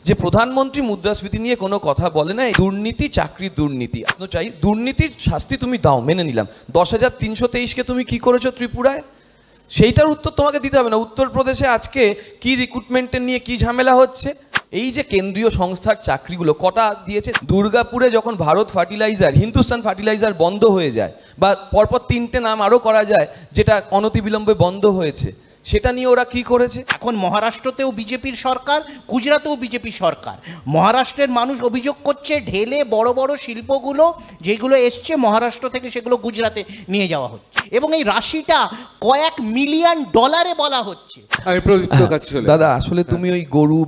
যে প্রধানমন্ত্রী মুদ্রাস্ফীতি নিয়ে কোনো কথা বলে না। দুর্নীতি, চাকরির দুর্নীতি চাই, দুর্নীতির শাস্তি তুমি দাও, মেনে নিলাম। 10,323কে তুমি কি করেছো ত্রিপুরায়, সেইটার উত্তর তোমাকে দিতে হবে না। উত্তরপ্রদেশে আজকে কি রিক্রুটমেন্টের নিয়ে কি ঝামেলা হচ্ছে, এই যে কেন্দ্রীয় সংস্থার চাকরিগুলো কটা দিয়েছে। দুর্গাপুরে যখন ভারত ফার্টিলাইজার, হিন্দুস্তান ফার্টিলাইজার বন্ধ হয়ে যায়, বা পরপর 3টে নাম আরও করা যায় যেটা অনতিবিলম্বে বন্ধ হয়েছে, সেটা নিয়ে ওরা কি করেছে। এখন মহারাষ্ট্রতেও বিজেপির সরকার, গুজরাতেও বিজেপি সরকার। মহারাষ্ট্রের মানুষ অভিযোগ করছে ঢেলে বড় বড় শিল্পগুলো যেগুলো এসছে মহারাষ্ট্র থেকে সেগুলো গুজরাতে নিয়ে যাওয়া হচ্ছে, এবং এই রাশিটা কয়েক মিলিয়ন ডলারে বলা হচ্ছে। দাদা আসলে তুমি ওই গরু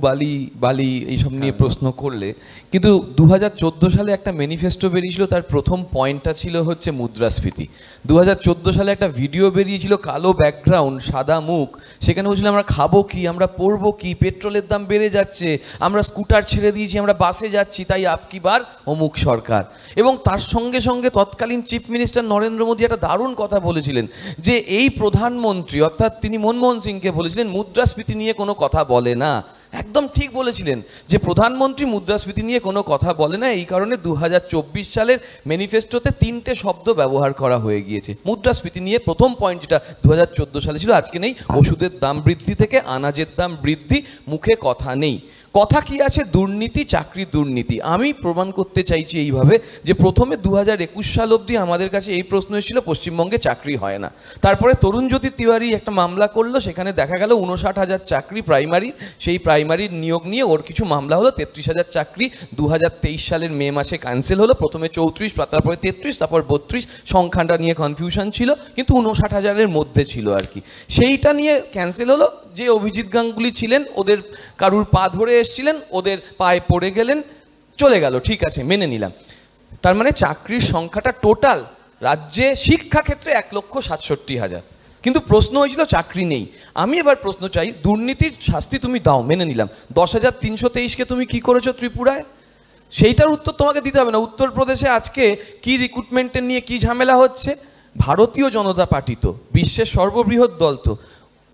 বালি এইসব নিয়ে প্রশ্ন করলে, কিন্তু 2014 সালে একটা ম্যানিফেস্টো বেরিয়েছিল, তার প্রথম পয়েন্টটা ছিল হচ্ছে মুদ্রাস্ফীতি। 2014 সালে একটা ভিডিও বেরিয়েছিল, কালো ব্যাকগ্রাউন্ড সাদা মুখ, সেখানে বলছিল আমরা খাবো কি, আমরা পরবো কি, পেট্রোলের দাম বেড়ে যাচ্ছে, আমরা স্কুটার ছেড়ে দিয়েছি, আমরা বাসে যাচ্ছি, তাই আপকি বার অমুক সরকার। এবং তার সঙ্গে সঙ্গে তৎকালীন চিফ মিনিস্টার নরেন্দ্র মোদী একটা দারুণ কথা বলেছিলেন, যে এই প্রধানমন্ত্রী অর্থাৎ তিনি মনমোহন সিংকে বলেছিলেন মুদ্রাস্ফীতি নিয়ে কোনো কথা বলে না। একদম ঠিক বলেছিলেন যে প্রধানমন্ত্রী মুদ্রাস্ফীতি নিয়ে কোনো কথা বলে না, এই কারণে 2024 সালের ম্যানিফেস্টোতে 3টে শব্দ ব্যবহার করা হয়ে গিয়েছে। মুদ্রাস্ফীতি নিয়ে প্রথম পয়েন্ট যেটা 2014 সালে ছিল, আজকে নেই। ওষুধের দাম বৃদ্ধি থেকে আনাজের দাম বৃদ্ধি, মুখে কথা নেই। কথা কি আছে, দুর্নীতি, চাকরি দুর্নীতি। আমি প্রমাণ করতে চাইছি এইভাবে যে প্রথমে 2021 সাল অবধি আমাদের কাছে এই প্রশ্ন এসেছিল পশ্চিমবঙ্গে চাকরি হয় না। তারপরে তরুণজ্যোতি তিওয়ারি একটা মামলা করলো, সেখানে দেখা গেল 59,000 চাকরি প্রাইমারি, সেই প্রাইমারির নিয়োগ নিয়ে ওর কিছু মামলা হলো। 33,000 চাকরি 2023 সালের মে মাসে ক্যান্সেল হলো। প্রথমে 34, তারপরে 33, তারপর 32, সংখ্যাটা নিয়ে কনফিউশন ছিল, কিন্তু 59,000-এর মধ্যে ছিল আর কি। সেইটা নিয়ে ক্যান্সেল হলো। যে অভিজিৎ গাঙ্গুলি ছিলেন, ওদের কারুর পা ধরে এসছিলেন, ওদের পায়ে পড়ে গেলেন, চলে গেল, ঠিক আছে মেনে নিলাম। তার মানে চাকরির সংখ্যাটা টোটাল রাজ্যে শিক্ষাক্ষেত্রে 1,67,000, কিন্তু প্রশ্ন হয়েছিল চাকরি নেই। আমি এবার প্রশ্ন চাই, দুর্নীতির শাস্তি তুমি দাও, মেনে নিলাম। 10,323কে তুমি কি করেছো ত্রিপুরায়, সেইটার উত্তর তোমাকে দিতে হবে না। উত্তরপ্রদেশে আজকে কি রিক্রুটমেন্টের নিয়ে কি ঝামেলা হচ্ছে, ভারতীয় জনতা পার্টি তো বিশ্বের সর্ববৃহৎ দল তো,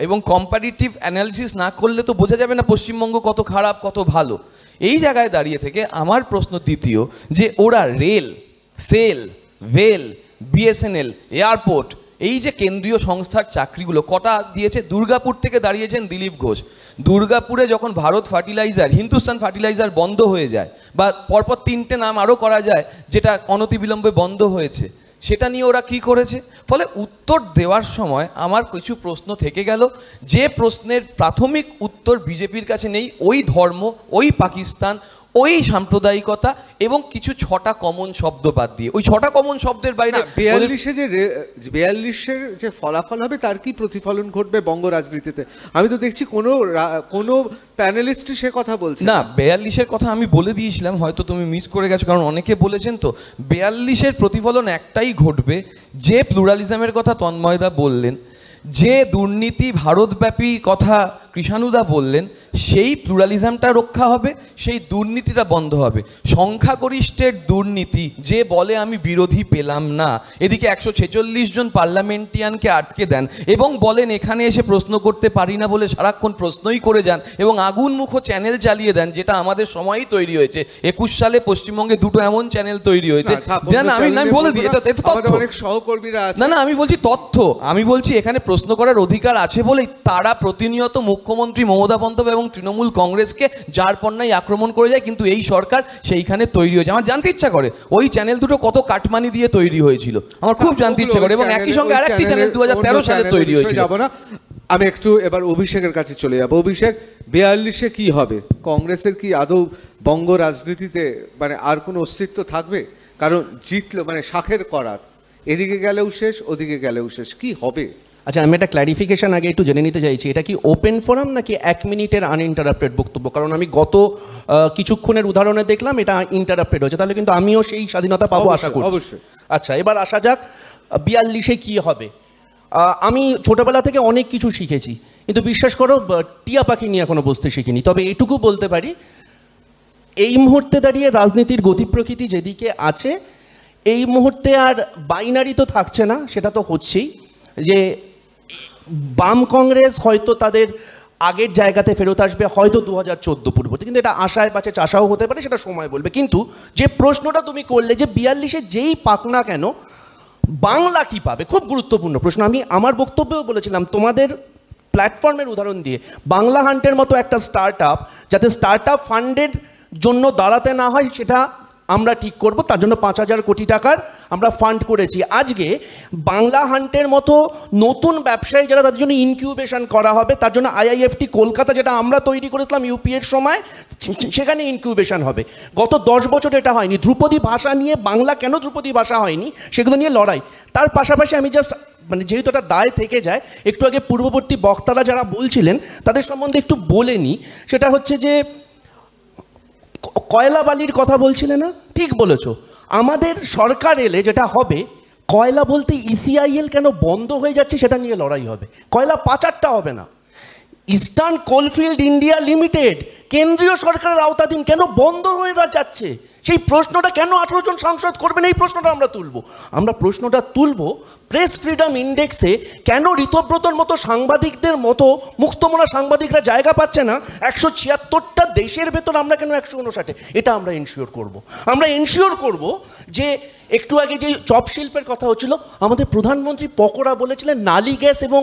এবং কম্পারিটিভ অ্যানালিসিস না করলে তো বোঝা যাবে না পশ্চিমবঙ্গ কত খারাপ কত ভালো। এই জায়গায় দাঁড়িয়ে থেকে আমার প্রশ্ন দ্বিতীয়, যে ওরা রেল, সেল, ভেল, বিএসএনএল, এয়ারপোর্ট, এই যে কেন্দ্রীয় সংস্থার চাকরিগুলো কটা দিয়েছে। দুর্গাপুর থেকে দাঁড়িয়েছেন দিলীপ ঘোষ। দুর্গাপুরে যখন ভারত ফার্টিলাইজার, হিন্দুস্তান ফার্টিলাইজার বন্ধ হয়ে যায়, বা পরপর 3টে নাম আরও করা যায় যেটা অনতিবিলম্বে বন্ধ হয়েছে, সেটা নিয়ে ওরা কি করেছে। ফলে উত্তর দেওয়ার সময় আমার কিছু প্রশ্ন থেকে গেল, যে প্রশ্নের প্রাথমিক উত্তর বিজেপির কাছে নেই। ওই ধর্ম, ওই পাকিস্তান, ওই সাম্প্রদায়িকতা এবং কিছু 6টা কমন শব্দ বাদ দিয়ে, ওই 6টা কমন শব্দের বাইরে 42-এর যে ফলাফল হবে তার কি প্রতিফলন ঘটবে বঙ্গ রাজনীতিতে? আমি তো দেখছি কোনো প্যানেলিস্ট সে কথা বলছে না। 42-এর কথা আমি বলে দিয়েছিলাম, হয়তো তুমি মিস করে গেছো, কারণ অনেকে বলেছেন তো। 42-এর প্রতিফলন একটাই ঘটবে, যে প্লুরালিজমের কথা তন্ময়দা বললেন, যে দুর্নীতি ভারতব্যাপী কথা কৃষাণুদা বললেন, সেই প্লুরালিজমটা রক্ষা হবে, সেই দুর্নীতিটা বন্ধ হবে। সংখ্যাগরিষ্ঠের দুর্নীতি, যে বলে আমি বিরোধী পেলাম না, এদিকে 146 জন পার্লামেন্টিয়ানকে আটকে দেন এবং বলেন এখানে এসে প্রশ্ন করতে পারি না বলে সারাক্ষণ প্রশ্নই করে যান, এবং আগুনমুখো চ্যানেল চালিয়ে দেন, যেটা আমাদের সময়ই তৈরি হয়েছে। 21 সালে পশ্চিমবঙ্গে 2টো এমন চ্যানেল তৈরি হয়েছে। আমি বলে দিই, এটা তথ্য। অনেক সহকর্মীরা আছে। না, আমি বলছি তথ্য, আমি বলছি এখানে প্রশ্ন করার অধিকার আছে বলেই তারা প্রতিনিয়ত মুখ্যমন্ত্রী মমতা বন্দ্যোপাধ্যায় এবং তৃণমূল কংগ্রেসকে যার পণ্যায় আক্রমণ করে যায়, কিন্তু এই সরকার সেইখানে তৈরি হয়েছে। আমার জানতে ইচ্ছা করে ওই চ্যানেল দুটো কত কাটমানি দিয়ে তৈরি হয়েছিল, আমার খুব জানতে ইচ্ছা করে। এবং একই সঙ্গে আরেকটি চ্যানেল 2013 সালে তৈরি হয়েছিল। আমি একটু এবার অভিষেকের কাছে চলে যাব। অভিষেক, 42-এ কি হবে? কংগ্রেসের কি আদৌ বঙ্গ রাজনীতিতে মানে আর কোনো অস্তিত্ব থাকবে? কারণ জিতলো মানে শাখের করার, এদিকে গেলেও শেষ, ওদিকে গেলেও শেষ, কি হবে? আচ্ছা, আমি একটা ক্ল্যারিফিকেশন আগে একটু জেনে নিতে চাইছি, এটা কি ওপেন ফোরাম নাকি 1 মিনিটের আনইন্টারাপ্টেড বক্তব্য? কারণ আমি গত কিছুক্ষণের উদাহরণে দেখলাম এটা ইন্টারাপ্টেড হয়েছে, তাহলে কিন্তু আমিও সেই স্বাধীনতা পাবো আশা করছি। অবশ্যই। আচ্ছা, এবার আসা যাক 42-এ কি হবে। আমি ছোটবেলা থেকে অনেক কিছু শিখেছি, কিন্তু বিশ্বাস করো টিয়া পাখি নিয়ে এখনো বসতে শিখিনি। তবে এটুকু বলতে পারি, এই মুহূর্তে দাঁড়িয়ে রাজনীতির গতি প্রকৃতি যেদিকে আছে, এই মুহূর্তে আর বাইনারি তো থাকছে না, সেটা তো হচ্ছেই, যে বাম কংগ্রেস হয়তো তাদের আগের জায়গাতে ফেরত আসবে হয়তো 2014 পূর্ববর্তী, কিন্তু এটা আশায় পাচ্ছে চাষাও হতে পারে, সেটা সময় বলবে। কিন্তু যে প্রশ্নটা তুমি করলে যে 42-এ যেই পাক না কেন বাংলা কি পাবে, খুব গুরুত্বপূর্ণ প্রশ্ন। আমি আমার বক্তব্যেও বলেছিলাম তোমাদের প্ল্যাটফর্মের উদাহরণ দিয়ে, বাংলা হান্টের মতো একটা স্টার্ট আপ যাতে স্টার্ট আপ ফান্ডের জন্য দাঁড়াতে না হয় সেটা আমরা ঠিক করব, তার জন্য 5,000 কোটি টাকার আমরা ফান্ড করেছি। আজকে বাংলা হান্টের মতো নতুন ব্যবসায়ী যারা, তাদের জন্য ইনকিউবেশন করা হবে, তার জন্য আইআইএফটি কলকাতা যেটা আমরা তৈরি করেছিলাম ইউপিএর সময়, সেখানে ইনকিউবেশন হবে। গত 10 বছর এটা হয়নি। ধ্রুপদী ভাষা নিয়ে, বাংলা কেন ধ্রুপদী ভাষা হয়নি সেগুলো নিয়ে লড়াই। তার পাশাপাশি আমি জাস্ট মানে যেহেতু একটা দায় থেকে যায়, একটু আগে পূর্ববর্তী বক্তারা যারা বলছিলেন তাদের সম্বন্ধে একটু বলে নিই। সেটা হচ্ছে যে কয়লা বালির কথা বলছিলে না, ঠিক বলেছো। আমাদের সরকার এলে যেটা হবে, কয়লা বলতে ইসিআইএল কেন বন্ধ হয়ে যাচ্ছে সেটা নিয়ে লড়াই হবে। কয়লা পাচারটা হবে না। ইস্টার্ন কোলফিল্ড ইন্ডিয়া লিমিটেড কেন্দ্রীয় সরকারের আওতাধীন, কেন বন্ধ হয়ে যাচ্ছে সেই প্রশ্নটা কেন 18 জন সাংসদ করবেন, এই প্রশ্নটা আমরা তুলব। আমরা প্রশ্নটা তুলব প্রেস ফ্রিডম ইন্ডেক্সে কেন ঋতব্রতর মতো সাংবাদিকদের মতো মুক্তমনা সাংবাদিকরা জায়গা পাচ্ছে না। 176টা দেশের ভেতর আমরা কেন 159, এটা আমরা এনশিওর করব। আমরা এনশিওর করব যে একটু আগে যে চপ শিল্পের কথা হচ্ছিল, আমাদের প্রধানমন্ত্রী পকোড়া বলেছিলেন নালি গ্যাস এবং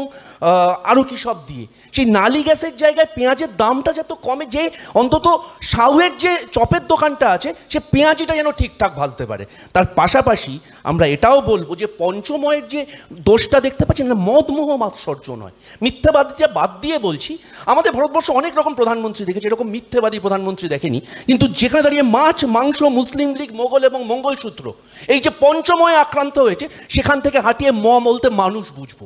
আরও কী সব দিয়ে, সেই নালি গ্যাসের জায়গায় পেঁয়াজের দামটা যত কমে, যে অন্তত সাউয়ের যে চপের দোকানটা আছে সে পেঁয়াজিটা যেন ঠিকঠাক ভাজতে পারে। তার পাশাপাশি আমরা এটাও বলবো যে পঞ্চময়ের যে দোষটা দেখতে পাচ্ছি না, মদমোহ মাৎসর্য নয়, মিথ্যাবাদীটা বাদ দিয়ে বলছি। আমাদের ভারতবর্ষ অনেক রকম প্রধানমন্ত্রী দেখেছে, এরকম মিথ্যাবাদী প্রধানমন্ত্রী দেখেনি। কিন্তু যেখানে দাঁড়িয়ে মাছ, মাংস, মুসলিম লীগ, মোগল এবং মঙ্গলসূত্র, এই যে পঞ্চময় আক্রান্ত হয়েছে, সেখান থেকে হাঁটিয়ে বলতে মানুষ বুঝবো,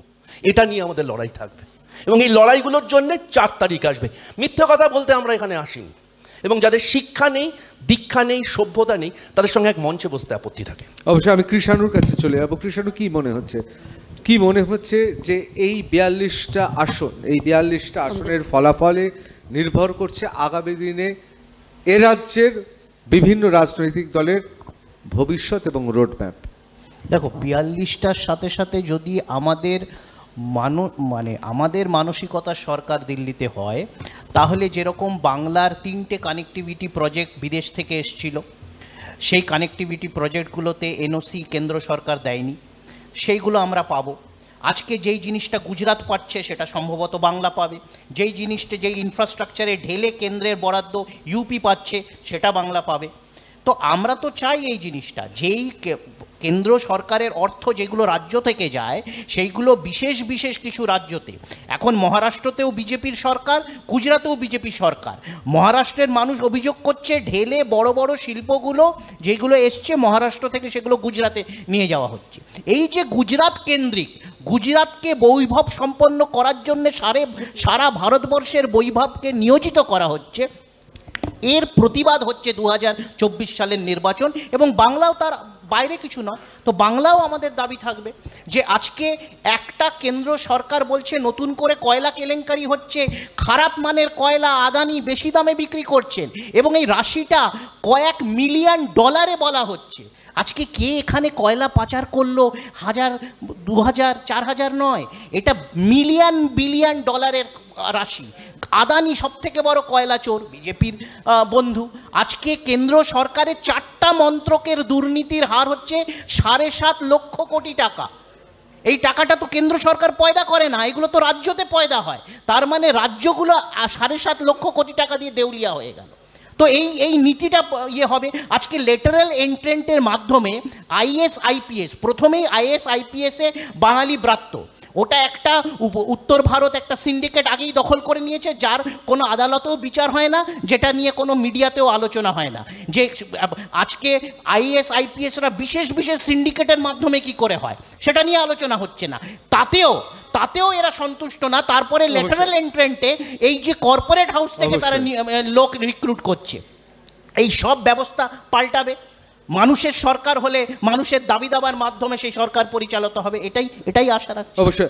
এটা নিয়ে আমাদের লড়াই থাকবে। এবং এই লড়াইগুলোর জন্য 4 তারিখ আসবে। মিথ্যা কথা বলতে আমরা এখানে আসিনি, এবং যাদের শিক্ষা নেই, দীক্ষা নেই, সভ্যতা নেই, তাদের সঙ্গে এক মঞ্চে বসতে আপত্তি থাকে। অবশ্যই আমি কৃষাণুর কাছে চলে যাবো। কৃষাণু, কি মনে হচ্ছে যে এই 42টা আসন, এই 42টা আসনের ফলাফলে নির্ভর করছে আগামী দিনে এ রাজ্যের বিভিন্ন রাজনৈতিক দলের ভবিষ্যৎ এবং রোডম্যাপ? দেখো, 42টার সাথে সাথে যদি আমাদের আমাদের মানসিকতার সরকার দিল্লিতে হয়, তাহলে যেরকম বাংলার 3টে কানেক্টিভিটি প্রজেক্ট বিদেশ থেকে এসছিল, সেই কানেক্টিভিটি প্রজেক্টগুলোতে এনওসি কেন্দ্র সরকার দেয়নি, সেইগুলো আমরা পাবো। আজকে যেই জিনিসটা গুজরাট পাচ্ছে সেটা সম্ভবত বাংলা পাবে। যেই জিনিসটা, যেই ইনফ্রাস্ট্রাকচারে ঢেলে কেন্দ্রের বরাদ্দ ইউপি পাচ্ছে, সেটা বাংলা পাবে। তো আমরা তো চাই এই জিনিসটা, যেই কেন্দ্র সরকারের অর্থ যেগুলো রাজ্য থেকে যায়, সেইগুলো বিশেষ বিশেষ কিছু রাজ্যতে। এখন মহারাষ্ট্রতেও বিজেপির সরকার, গুজরাটেও বিজেপি সরকার। মহারাষ্ট্রের মানুষ অভিযোগ করছে ঢেলে বড় বড় শিল্পগুলো যেগুলো এসছে মহারাষ্ট্র থেকে, সেগুলো গুজরাটে নিয়ে যাওয়া হচ্ছে। এই যে গুজরাট কেন্দ্রিক, গুজরাটকে বৈভব সম্পন্ন করার জন্য সারা ভারতবর্ষের বৈভবকে নিয়োজিত করা হচ্ছে, এর প্রতিবাদ হচ্ছে 2024 সালের নির্বাচন। এবং বাংলাও তার বাইরে কিছু নয়। তো বাংলাও আমাদের দাবি থাকবে যে আজকে একটা কেন্দ্র সরকার বলছে নতুন করে কয়লা কেলেঙ্কারি হচ্ছে, খারাপ মানের কয়লা আদানি বেশি দামে বিক্রি করছেন, এবং এই রাশিটা কয়েক মিলিয়ন ডলারে বলা হচ্ছে। আজকে কে এখানে কয়লা পাচার করলো 1000, 2000, 4000 নয়, এটা মিলিয়ন বিলিয়ন ডলারের রাশি। আদানি সব থেকে বড় কয়লা চোর, বিজেপির বন্ধু। আজকে কেন্দ্র সরকারের 4টা মন্ত্রকের দুর্নীতির হার হচ্ছে 7.5 লক্ষ কোটি টাকা। এই টাকাটা তো কেন্দ্র সরকার পয়দা করে না, এগুলো তো রাজ্যতে পয়দা হয়। তার মানে রাজ্যগুলো 7.5 লক্ষ কোটি টাকা দিয়ে দেউলিয়া হয়ে গেল। তো এই নীতিটা হবে। আজকে লেটারাল এন্ট্রেন্টের মাধ্যমে আইএস আইপিএস, প্রথমেই আইএস আইপিএসে বাঙালি ব্রাত্য, ওটা একটা উত্তর ভারত একটা সিন্ডিকেট আগেই দখল করে নিয়েছে, যার কোনো আদালতেও বিচার হয় না, যেটা নিয়ে কোনো মিডিয়াতেও আলোচনা হয় না। যে আজকে আইএস আইপিএসরা বিশেষ বিশেষ সিন্ডিকেটের মাধ্যমে কি করে হয় সেটা নিয়ে আলোচনা হচ্ছে না। তাতেও এরা সন্তুষ্ট না। তারপরে লেটারাল এন্ট্রেন্টে এই যে কর্পোরেট হাউস থেকে তারা লোক রিক্রুট করছে, এই সব ব্যবস্থা পাল্টাবে। মানুষের সরকার হলে মানুষের দাবি দাবার মাধ্যমে সেই সরকার পরিচালিত হবে, এটাই আশা রাখছি। অবশ্যই।